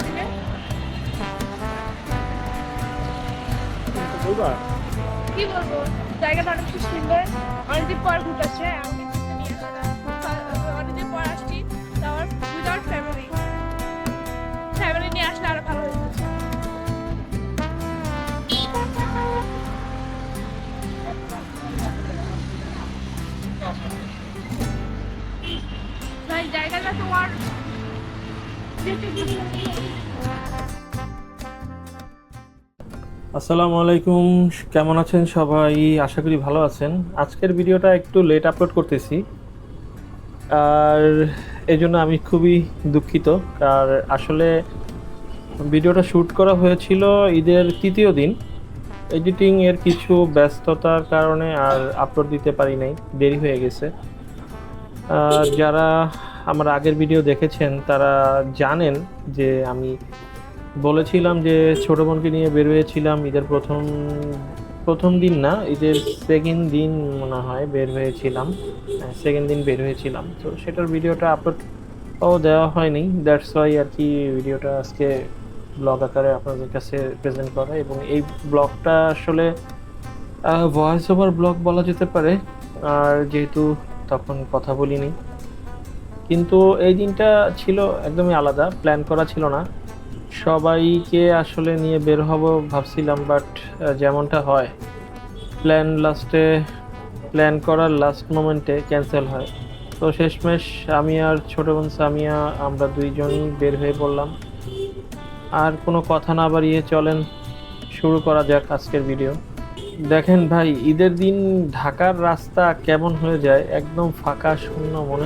দিলে বলবা কি বলবো, জায়গাটা অনেক বেশি সুন্দর। অনেকদিন পর ঘুরতে আসছে, আমাকে ঘুরতে নিয়ে আসে না। অনেকদিন পর আসছি, তারপর উইদাউট ফ্যামিলি। ফ্যামিলি নিয়ে আসলে আরো ভালো হতো। ভাই জায়গাটা তোমার আসসালামু আলাইকুম, কেমন আছেন সবাই? আশা করি ভালো আছেন। আজকের ভিডিওটা একটু লেট আপলোড করতেছি, আর এই জন্য আমি খুবই দুঃখিত। আর আসলে ভিডিওটা শ্যুট করা হয়েছিল ঈদের তৃতীয় দিন। এডিটিং এর কিছু ব্যস্ততার কারণে আর আপলোড দিতে পারি নাই, দেরি হয়ে গেছে। যারা আমার আগের ভিডিও দেখেছেন তারা জানেন যে আমি বলেছিলাম যে ছোট বোনকে নিয়ে বের হয়েছিলাম ঈদের প্রথম প্রথম দিন না, ঈদের সেকেন্ড দিন মনে হয় বের হয়েছিলাম। সেকেন্ড দিন বের হয়েছিলাম, তো সেটার ভিডিওটা আপলোডও দেওয়া হয়নি। দ্যাটস ওয়াই আর কি ভিডিওটা আজকে ব্লগ আকারে আপনাদের কাছে প্রেজেন্ট করা। এবং এই ব্লগটা আসলে ভয়েস ওভার ব্লগ বলা যেতে পারে, আর যেহেতু তখন কথা বলিনি। কিন্তু এই দিনটা ছিল একদমই আলাদা, প্ল্যান করা ছিল না। সবাইকে আসলে নিয়ে বের হব ভাবছিলাম, বাট যেমনটা হয় প্ল্যান করার লাস্ট মোমেন্টে ক্যান্সেল হয়। তো শেষমেশ আমি আর ছোট বোন সামিয়া আমরা দুইজনই বের হয়ে পড়লাম। আর কোনো কথা না বাড়িয়ে চলেন শুরু করা যাক আজকের ভিডিও। দেখেন ভাই, ঈদের দিন ঢাকার রাস্তা কেমন হয়ে যায়, একদম ফাঁকা শূন্য মনে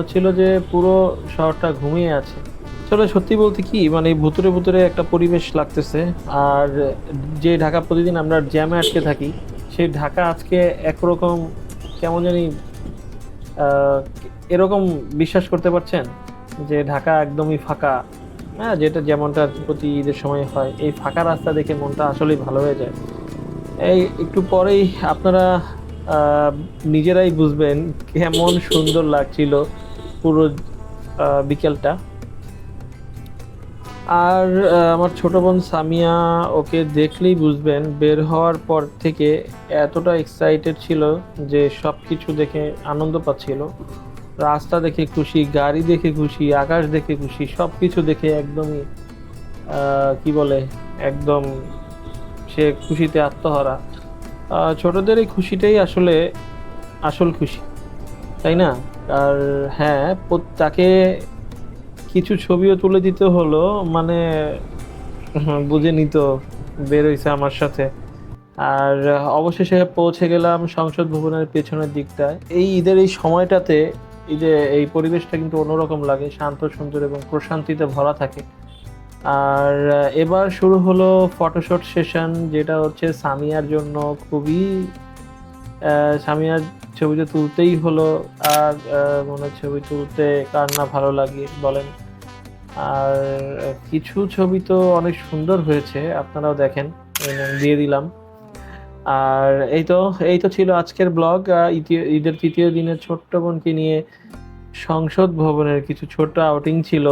হচ্ছিল যে পুরো শহরটা ঘুমিয়ে আছে। আসলে সত্যি বলতে কি, মানে ভুতুরে ভুতুরে একটা পরিবেশ লাগতেছে। আর যে ঢাকা প্রতিদিন আমরা জ্যামে আটকে থাকি, সেই ঢাকা আজকে একরকম কেমন জানি আহ, এরকম বিশ্বাস করতে পারছেন যে ঢাকা একদমই ফাঁকা। হ্যাঁ, যেটা যেমনটা প্রতি ঈদের সময় হয়, এই ফাঁকা রাস্তা দেখে মনটা আসলেই ভালো হয়ে যায়। এই একটু পরেই আপনারা আহ, নিজেরাই বুঝবেন কেমন সুন্দর লাগছিল পুরো বিকেলটা। আর আমার ছোট বোন সামিয়া, ওকে দেখলেই বুঝবেন বের হওয়ার পর থেকে এতটা এক্সাইটেড ছিল যে সব কিছু দেখে আনন্দ পাচ্ছিল। রাস্তা দেখে খুশি, গাড়ি দেখে খুশি, আকাশ দেখে খুশি, সব কিছু দেখে একদমই কি বলে, একদম সে খুশিতে আত্মহারা। ছোটদের এই খুশিটাই আসলে আসল খুশি, তাই না? আর হ্যাঁ, তাকে কিছু ছবিও তুলে দিতে হলো, মানে বুঝে নিত বের হইছে আমার সাথে। আর অবশেষে পৌঁছে গেলাম সংসদ ভবনের পেছনের দিকটায়। এই ঈদের এই সময়টাতে ঈদে এই পরিবেশটা কিন্তু অন্যরকম লাগে, শান্ত সুন্দর এবং প্রশান্তিতে ভরা থাকে। আর এবার শুরু হলো ফটোশুট সেশন, যেটা হচ্ছে সামিয়ার জন্য খুবই সামিয়ার ছবিটা তুলতেই হলো। আর মনে হয় ছবি তুলতে কার না ভালো লাগে বলেন। আর কিছু ছবি তো অনেক সুন্দর হয়েছে, আপনারাও দেখেন, এই নাম দিয়ে দিলাম। আর এই তো ছিল আজকের ব্লগ। ঈদের তৃতীয় দিনে ছোট্ট বোনকে নিয়ে সংসদ ভবনের কিছু ছোট আউটিং ছিল।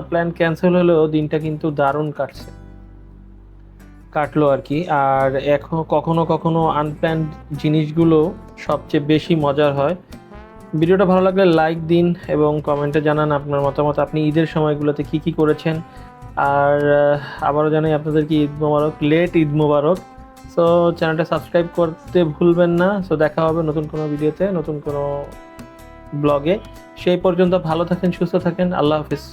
প্ল্যান ক্যান্সেল হলেও দিনটা কিন্তু দারুণ কাটলো আর কি। আর এখন কখনো কখনো আনপ্ল্যান্ড জিনিসগুলো সবচেয়ে বেশি মজার হয়। ভিডিওটা ভালো লাগলে লাইক দিন এবং কমেন্টে জানান আপনার মতামত, আপনি ঈদের সময়গুলোতে কি কি করেছেন। আর আবারও জানাই আপনাদেরকে ঈদ মোবারক, লেট ঈদ মোবারক। সো চ্যানেলটা সাবস্ক্রাইব করতে ভুলবেন না। সো দেখা হবে নতুন কোনো ভিডিওতে, নতুন কোনো ব্লগে। সেই পর্যন্ত ভালো থাকেন, সুস্থ থাকেন, আল্লাহ হাফিজ।